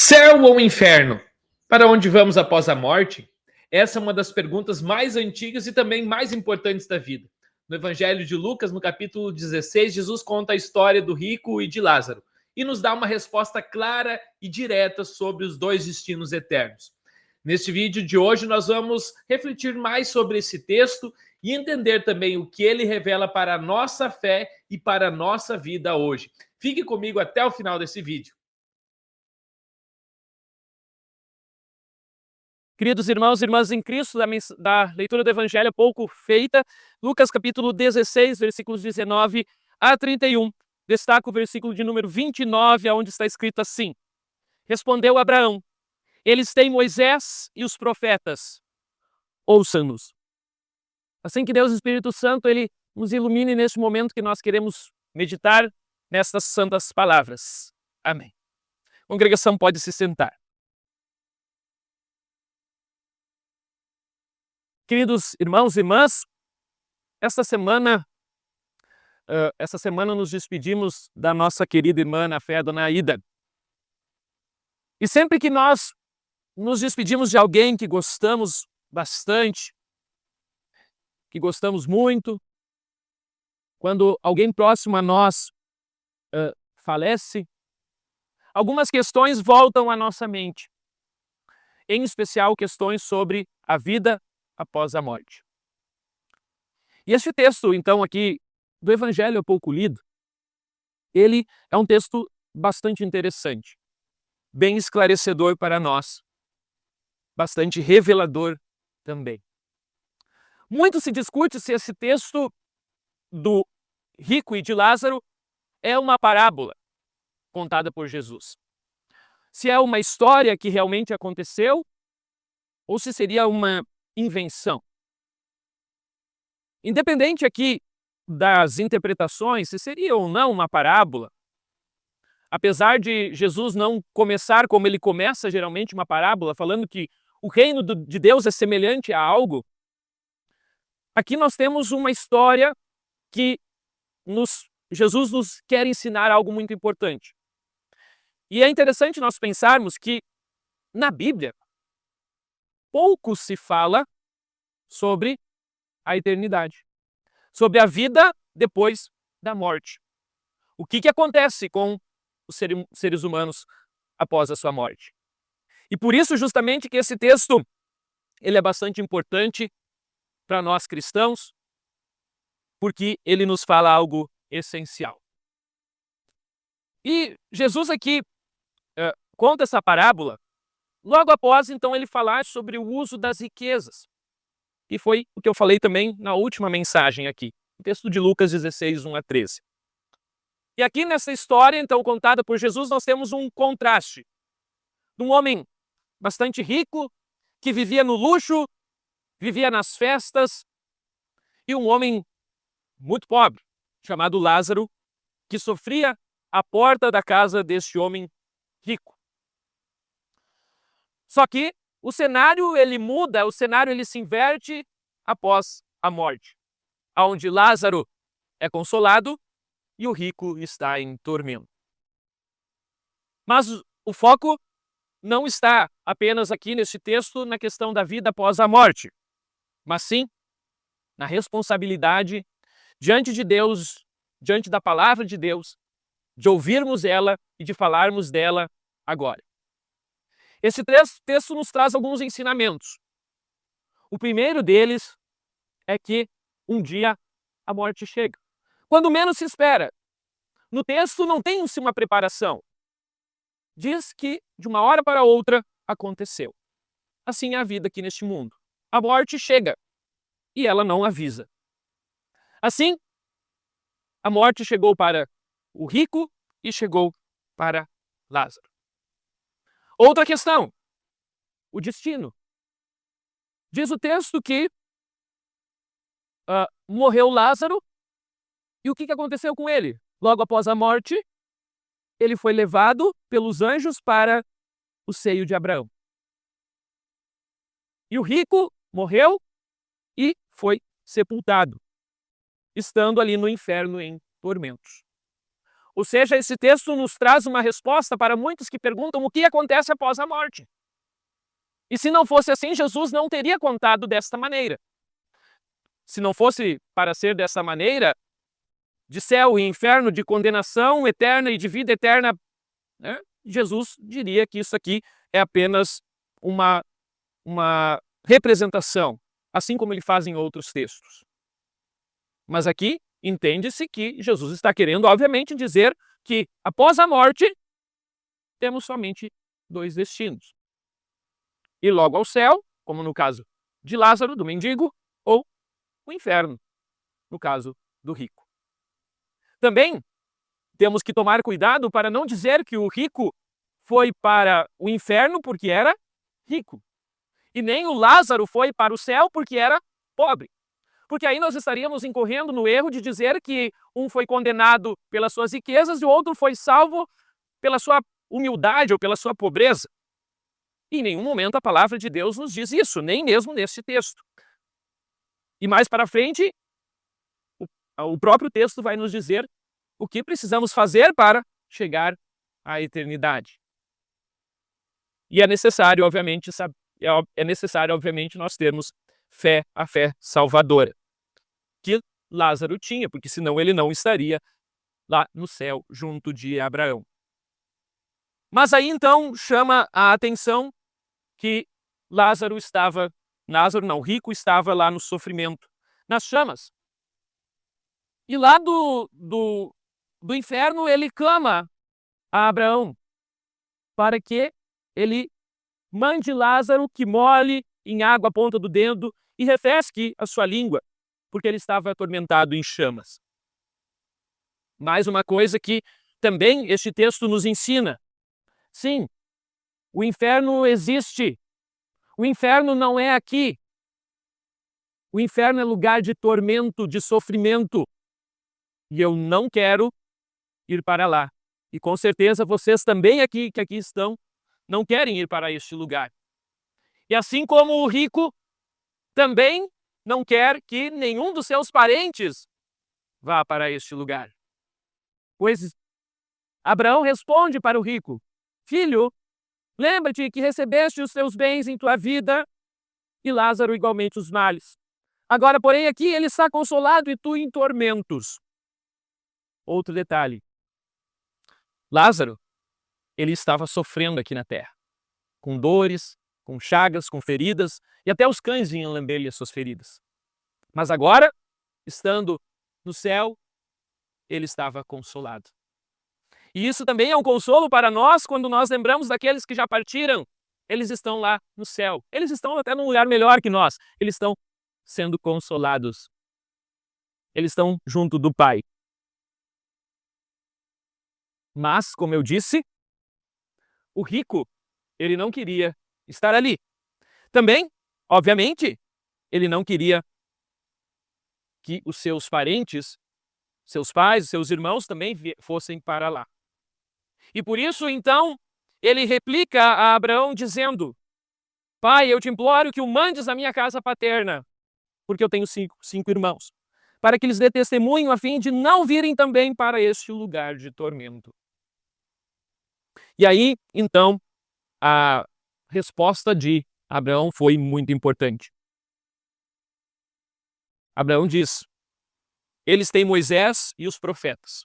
Céu ou inferno? Para onde vamos após a morte? Essa é uma das perguntas mais antigas e também mais importantes da vida. No Evangelho de Lucas, no capítulo 16, Jesus conta a história do rico e de Lázaro e nos dá uma resposta clara e direta sobre os dois destinos eternos. Neste vídeo de hoje, nós vamos refletir mais sobre esse texto e entender também o que ele revela para a nossa fé e para a nossa vida hoje. Fique comigo até o final desse vídeo. Queridos irmãos e irmãs em Cristo, da leitura do Evangelho pouco feita, Lucas capítulo 16, versículos 19 a 31. Destaco o versículo de número 29, onde está escrito assim: Respondeu Abraão: Eles têm Moisés e os profetas. Ouçam-nos. Assim que Deus Espírito Santo, Ele nos ilumine neste momento que nós queremos meditar nestas santas palavras. Amém. A congregação pode se sentar. Queridos irmãos e irmãs, essa semana nos despedimos da nossa querida irmã na fé, Dona Aida. E sempre que nós nos despedimos de alguém que gostamos bastante, que gostamos muito, quando alguém próximo a nós falece, algumas questões voltam à nossa mente, em especial questões sobre a vida após a morte. E este texto, então, aqui do Evangelho pouco lido, ele é um texto bastante interessante, bem esclarecedor para nós, bastante revelador também. Muito se discute se esse texto do rico e de Lázaro é uma parábola contada por Jesus. Se é uma história que realmente aconteceu ou se seria uma invenção. Independente aqui das interpretações, se seria ou não uma parábola, apesar de Jesus não começar como ele começa geralmente uma parábola, falando que o reino de Deus é semelhante a algo, aqui nós temos uma história que Jesus nos quer ensinar algo muito importante. E é interessante nós pensarmos que na Bíblia pouco se fala sobre a eternidade, sobre a vida depois da morte. O que acontece com os seres humanos após a sua morte. E por isso justamente que esse texto ele é bastante importante para nós cristãos, porque ele nos fala algo essencial. E Jesus aqui conta essa parábola logo após então ele falar sobre o uso das riquezas. E foi o que eu falei também na última mensagem aqui, no texto de Lucas 16, 1 a 13. E aqui nessa história, então, contada por Jesus, nós temos um contraste de um homem bastante rico, que vivia no luxo, vivia nas festas, e um homem muito pobre, chamado Lázaro, que sofria à porta da casa deste homem rico. Só que o cenário ele muda, o cenário ele se inverte após a morte, onde Lázaro é consolado e o rico está em tormento. Mas o foco não está apenas aqui nesse texto na questão da vida após a morte, mas sim na responsabilidade diante de Deus, diante da palavra de Deus, de ouvirmos ela e de falarmos dela agora. Esse texto nos traz alguns ensinamentos. O primeiro deles é que um dia a morte chega, quando menos se espera. No texto não tem-se uma preparação. Diz que de uma hora para outra aconteceu. Assim é a vida aqui neste mundo. A morte chega e ela não avisa. Assim, a morte chegou para o rico e chegou para Lázaro. Outra questão, o destino. Diz o texto que morreu Lázaro e o que aconteceu com ele? Logo após a morte, ele foi levado pelos anjos para o seio de Abraão. E o rico morreu e foi sepultado, estando ali no inferno em tormentos. Ou seja, esse texto nos traz uma resposta para muitos que perguntam o que acontece após a morte. E se não fosse assim, Jesus não teria contado desta maneira. Se não fosse para ser dessa maneira, de céu e inferno, de condenação eterna e de vida eterna, né, Jesus diria que isso aqui é apenas uma representação, assim como ele faz em outros textos. Mas aqui entende-se que Jesus está querendo, obviamente, dizer que após a morte temos somente dois destinos: ir logo ao céu, como no caso de Lázaro, do mendigo, ou o inferno, no caso do rico. Também temos que tomar cuidado para não dizer que o rico foi para o inferno porque era rico, e nem o Lázaro foi para o céu porque era pobre. Porque aí nós estaríamos incorrendo no erro de dizer que um foi condenado pelas suas riquezas e o outro foi salvo pela sua humildade ou pela sua pobreza. E em nenhum momento a palavra de Deus nos diz isso, nem mesmo neste texto. E mais para frente, o próprio texto vai nos dizer o que precisamos fazer para chegar à eternidade. E é necessário, obviamente, nós termos fé, a fé salvadora, que Lázaro tinha, porque senão ele não estaria lá no céu junto de Abraão. Mas aí então chama a atenção que rico estava lá no sofrimento, nas chamas. E lá do inferno ele clama a Abraão para que ele mande Lázaro que molhe em água a ponta do dedo e refresque a sua língua, porque ele estava atormentado em chamas. Mais uma coisa que também este texto nos ensina. Sim, o inferno existe. O inferno não é aqui. O inferno é lugar de tormento, de sofrimento. E eu não quero ir para lá. E com certeza vocês também que aqui estão, não querem ir para este lugar. E assim como o rico também não quer que nenhum dos seus parentes vá para este lugar. Pois Abraão responde para o rico: filho, lembra-te que recebeste os teus bens em tua vida e Lázaro igualmente os males. Agora, porém, aqui ele está consolado e tu em tormentos. Outro detalhe. Lázaro, ele estava sofrendo aqui na terra, com dores, com chagas, com feridas, e até os cães vinham lamber-lhe as suas feridas. Mas agora, estando no céu, ele estava consolado. E isso também é um consolo para nós quando nós lembramos daqueles que já partiram. Eles estão lá no céu. Eles estão até num lugar melhor que nós. Eles estão sendo consolados. Eles estão junto do Pai. Mas, como eu disse, o rico, ele não queria estar ali. Também, obviamente, ele não queria que os seus parentes, seus pais, seus irmãos também fossem para lá. E por isso, então, ele replica a Abraão dizendo: Pai, eu te imploro que o mandes à minha casa paterna, porque eu tenho cinco irmãos, para que lhes dê testemunho a fim de não virem também para este lugar de tormento. E aí, então, a resposta de Abraão foi muito importante. Abraão diz: eles têm Moisés e os profetas.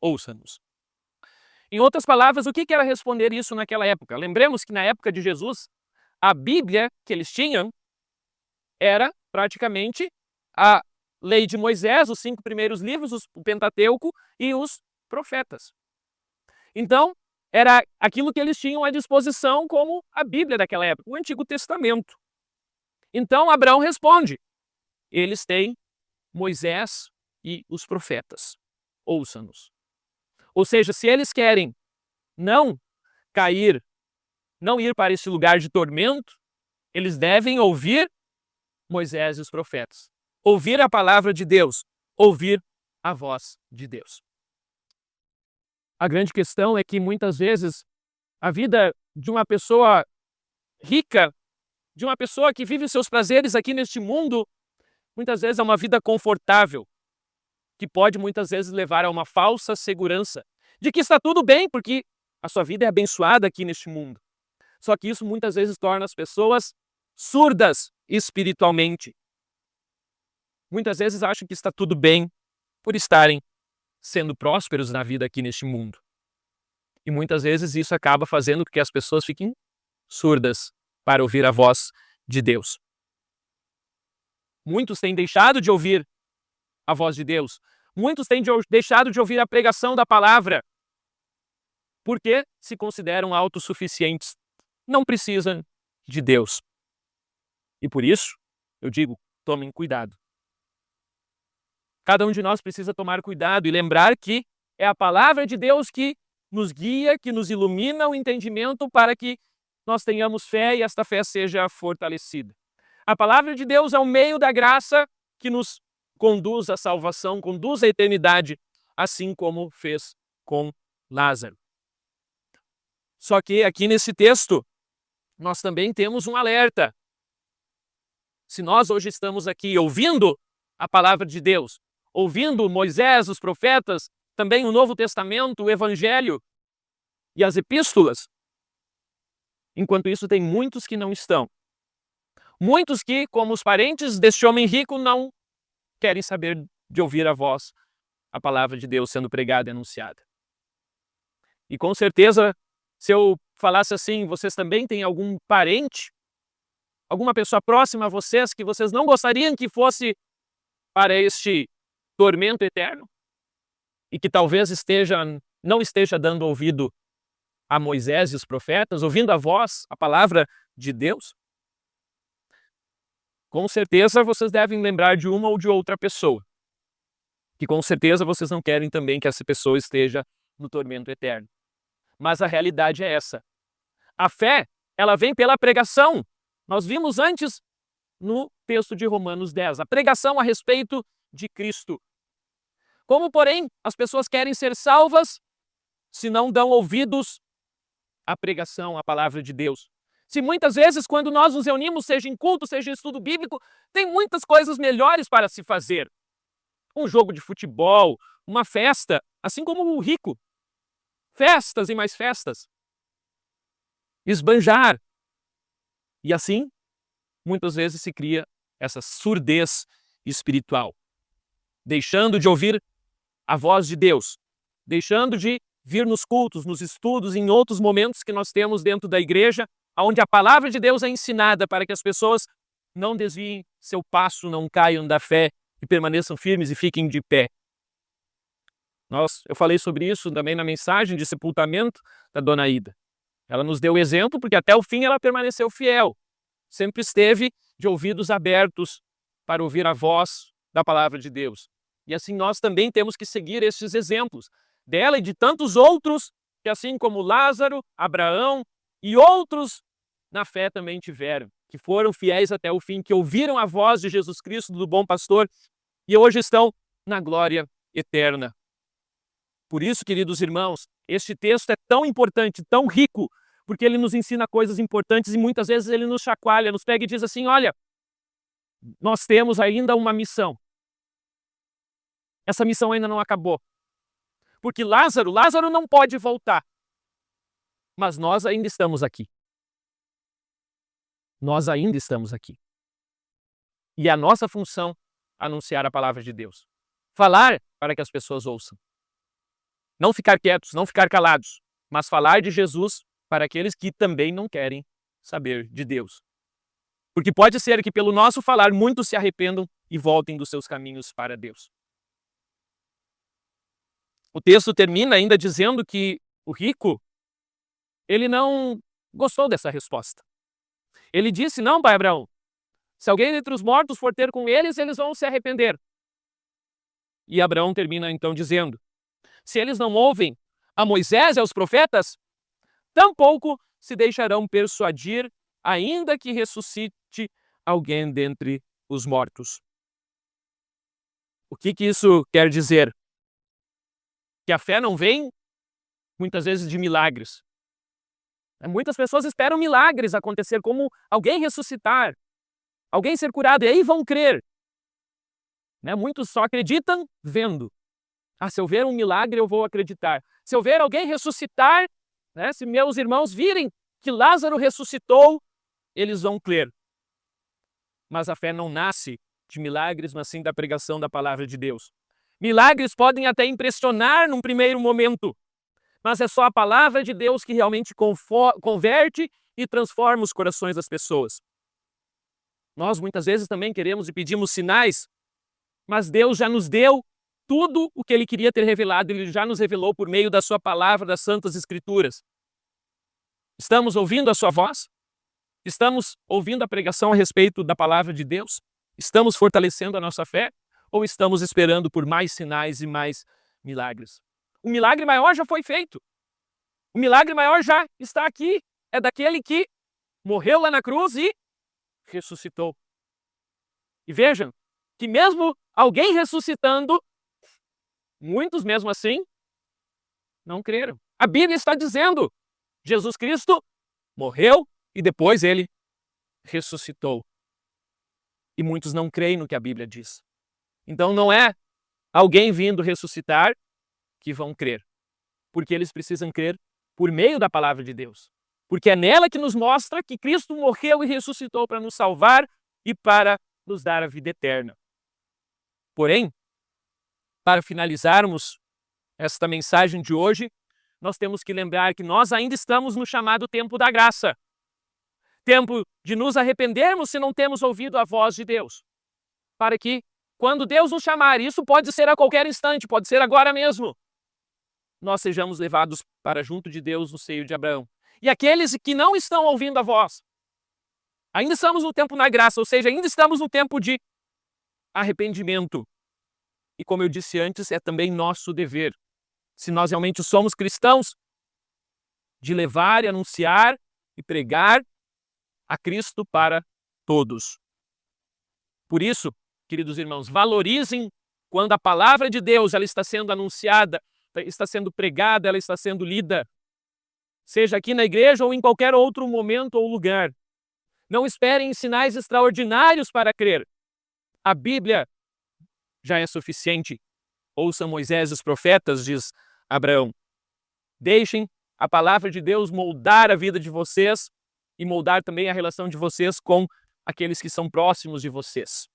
Ouça-nos. Em outras palavras, o que era responder isso naquela época? Lembremos que na época de Jesus, a Bíblia que eles tinham era praticamente a lei de Moisés, os 5 primeiros livros, o Pentateuco e os profetas. Então, era aquilo que eles tinham à disposição como a Bíblia daquela época, o Antigo Testamento. Então, Abraão responde: eles têm Moisés e os profetas. Ouça-nos. Ou seja, se eles querem não ir para esse lugar de tormento, eles devem ouvir Moisés e os profetas. Ouvir a palavra de Deus, ouvir a voz de Deus. A grande questão é que muitas vezes a vida de uma pessoa rica, de uma pessoa que vive seus prazeres aqui neste mundo, muitas vezes é uma vida confortável. que pode muitas vezes levar a uma falsa segurança de que está tudo bem, porque a sua vida é abençoada aqui neste mundo. Só que isso muitas vezes torna as pessoas surdas espiritualmente. Muitas vezes acham que está tudo bem por estarem sendo prósperos na vida aqui neste mundo. E muitas vezes isso acaba fazendo com que as pessoas fiquem surdas para ouvir a voz de Deus. Muitos têm deixado de ouvir a voz de Deus. Muitos têm deixado de ouvir a pregação da palavra porque se consideram autossuficientes. Não precisam de Deus. E por isso, eu digo, tomem cuidado. Cada um de nós precisa tomar cuidado e lembrar que é a palavra de Deus que nos guia, que nos ilumina o entendimento para que nós tenhamos fé e esta fé seja fortalecida. A palavra de Deus é o meio da graça que nos conduz à salvação, conduz à eternidade, assim como fez com Lázaro. Só que aqui nesse texto, nós também temos um alerta. Se nós hoje estamos aqui ouvindo a palavra de Deus, ouvindo Moisés, os profetas, também o Novo Testamento, o Evangelho e as epístolas, enquanto isso tem muitos que não estão. Muitos que, como os parentes deste homem rico, não querem saber de ouvir a voz, a palavra de Deus sendo pregada e anunciada. E com certeza, se eu falasse assim, vocês também têm algum parente, alguma pessoa próxima a vocês que vocês não gostariam que fosse para este tormento eterno? E que talvez não esteja dando ouvido a Moisés e os profetas, ouvindo a voz, a palavra de Deus? Com certeza vocês devem lembrar de uma ou de outra pessoa, que com certeza vocês não querem também que essa pessoa esteja no tormento eterno. Mas a realidade é essa. A fé, ela vem pela pregação. Nós vimos antes no texto de Romanos 10, a pregação a respeito de Cristo. Como, porém, as pessoas querem ser salvas se não dão ouvidos à pregação, à palavra de Deus? Se muitas vezes, quando nós nos reunimos, seja em culto, seja em estudo bíblico, tem muitas coisas melhores para se fazer. Um jogo de futebol, uma festa, assim como o rico. Festas e mais festas. Esbanjar. E assim, muitas vezes se cria essa surdez espiritual. Deixando de ouvir a voz de Deus. Deixando de vir nos cultos, nos estudos, em outros momentos que nós temos dentro da igreja, onde a palavra de Deus é ensinada para que as pessoas não desviem seu passo, não caiam da fé e permaneçam firmes e fiquem de pé. Eu falei sobre isso também na mensagem de sepultamento da Dona Ida. Ela nos deu exemplo porque até o fim ela permaneceu fiel. Sempre esteve de ouvidos abertos para ouvir a voz da palavra de Deus. E assim nós também temos que seguir esses exemplos dela e de tantos outros que, assim como Lázaro, Abraão e outros na fé também tiveram, que foram fiéis até o fim, que ouviram a voz de Jesus Cristo, do bom pastor, e hoje estão na glória eterna. Por isso, queridos irmãos, este texto é tão importante, tão rico, porque ele nos ensina coisas importantes e muitas vezes ele nos chacoalha, nos pega e diz assim, olha, nós temos ainda uma missão. Essa missão ainda não acabou. Porque Lázaro não pode voltar. Mas nós ainda estamos aqui. Nós ainda estamos aqui. E é a nossa função anunciar a palavra de Deus. Falar para que as pessoas ouçam. Não ficar quietos, não ficar calados, mas falar de Jesus para aqueles que também não querem saber de Deus. Porque pode ser que pelo nosso falar muitos se arrependam e voltem dos seus caminhos para Deus. O texto termina ainda dizendo que o rico, ele não gostou dessa resposta. Ele disse, não, pai Abraão, se alguém entre os mortos for ter com eles, eles vão se arrepender. E Abraão termina então dizendo, se eles não ouvem a Moisés e aos profetas, tampouco se deixarão persuadir, ainda que ressuscite alguém dentre os mortos. O que isso quer dizer? Que a fé não vem, muitas vezes, de milagres. Muitas pessoas esperam milagres acontecer, como alguém ressuscitar, alguém ser curado, e aí vão crer. né? Muitos só acreditam vendo. Se eu ver um milagre, eu vou acreditar. Se eu ver alguém ressuscitar, né? Se meus irmãos virem que Lázaro ressuscitou, eles vão crer. Mas a fé não nasce de milagres, mas sim da pregação da palavra de Deus. Milagres podem até impressionar num primeiro momento, mas é só a palavra de Deus que realmente converte e transforma os corações das pessoas. Nós muitas vezes também queremos e pedimos sinais, mas Deus já nos deu tudo o que Ele queria ter revelado, Ele já nos revelou por meio da sua palavra, das Santas Escrituras. Estamos ouvindo a sua voz? Estamos ouvindo a pregação a respeito da palavra de Deus? Estamos fortalecendo a nossa fé? Ou estamos esperando por mais sinais e mais milagres? O milagre maior já foi feito. O milagre maior já está aqui. É daquele que morreu lá na cruz e ressuscitou. E vejam que mesmo alguém ressuscitando, muitos mesmo assim não creram. A Bíblia está dizendo, Jesus Cristo morreu e depois ele ressuscitou. E muitos não creem no que a Bíblia diz. Então não é alguém vindo ressuscitar que vão crer, porque eles precisam crer por meio da palavra de Deus. Porque é nela que nos mostra que Cristo morreu e ressuscitou para nos salvar e para nos dar a vida eterna. Porém, para finalizarmos esta mensagem de hoje, nós temos que lembrar que nós ainda estamos no chamado tempo da graça. Tempo de nos arrependermos se não temos ouvido a voz de Deus. Para que, quando Deus nos chamar, isso pode ser a qualquer instante, pode ser agora mesmo, nós sejamos levados para junto de Deus no seio de Abraão. E aqueles que não estão ouvindo a voz, ainda estamos no tempo da graça, ou seja, ainda estamos no tempo de arrependimento. E como eu disse antes, é também nosso dever, se nós realmente somos cristãos, de levar e anunciar e pregar a Cristo para todos. Por isso, queridos irmãos, valorizem quando a palavra de Deus ela está sendo anunciada, está sendo pregada, ela está sendo lida. Seja aqui na igreja ou em qualquer outro momento ou lugar. Não esperem sinais extraordinários para crer. A Bíblia já é suficiente. Ouçam Moisés e os profetas, diz Abraão. Deixem a palavra de Deus moldar a vida de vocês e moldar também a relação de vocês com aqueles que são próximos de vocês.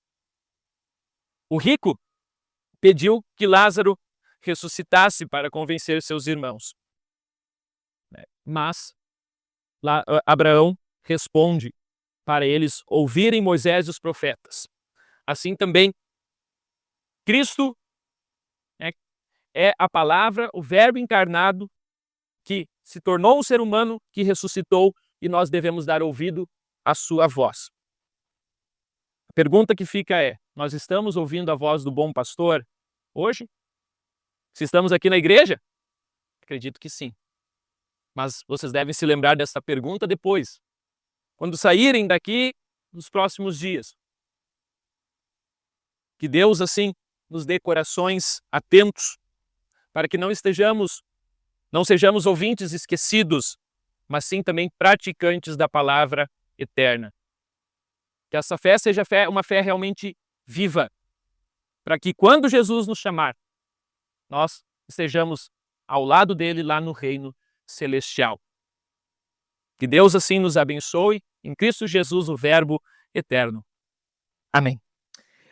O rico pediu que Lázaro ressuscitasse para convencer seus irmãos. Mas Abraão responde para eles ouvirem Moisés e os profetas. Assim também, Cristo é a palavra, o verbo encarnado que se tornou um ser humano, que ressuscitou, e nós devemos dar ouvido à sua voz. A pergunta que fica é, nós estamos ouvindo a voz do bom pastor hoje? Se estamos aqui na igreja? Acredito que sim. Mas vocês devem se lembrar dessa pergunta depois, quando saírem daqui nos próximos dias. Que Deus, assim, nos dê corações atentos, para que não sejamos ouvintes esquecidos, mas sim também praticantes da palavra eterna. Que essa fé seja uma fé realmente viva, para que quando Jesus nos chamar, nós estejamos ao lado dele lá no reino celestial. Que Deus assim nos abençoe, em Cristo Jesus, o Verbo eterno. Amém.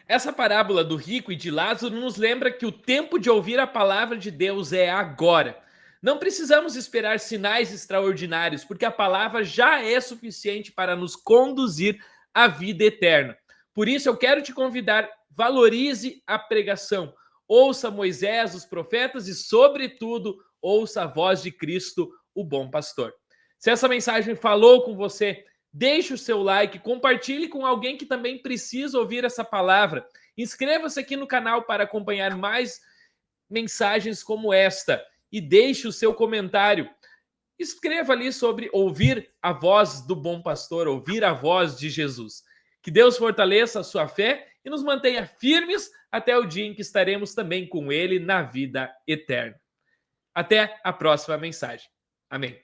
Essa parábola do rico e de Lázaro nos lembra que o tempo de ouvir a palavra de Deus é agora. Não precisamos esperar sinais extraordinários, porque a palavra já é suficiente para nos conduzir à vida eterna. Por isso eu quero te convidar, valorize a pregação. Ouça Moisés, os profetas e, sobretudo, ouça a voz de Cristo, o bom pastor. Se essa mensagem falou com você, deixe o seu like, compartilhe com alguém que também precisa ouvir essa palavra. Inscreva-se aqui no canal para acompanhar mais mensagens como esta e deixe o seu comentário. Escreva ali sobre ouvir a voz do bom pastor, ouvir a voz de Jesus. Que Deus fortaleça a sua fé e nos mantenha firmes até o dia em que estaremos também com Ele na vida eterna. Até a próxima mensagem. Amém.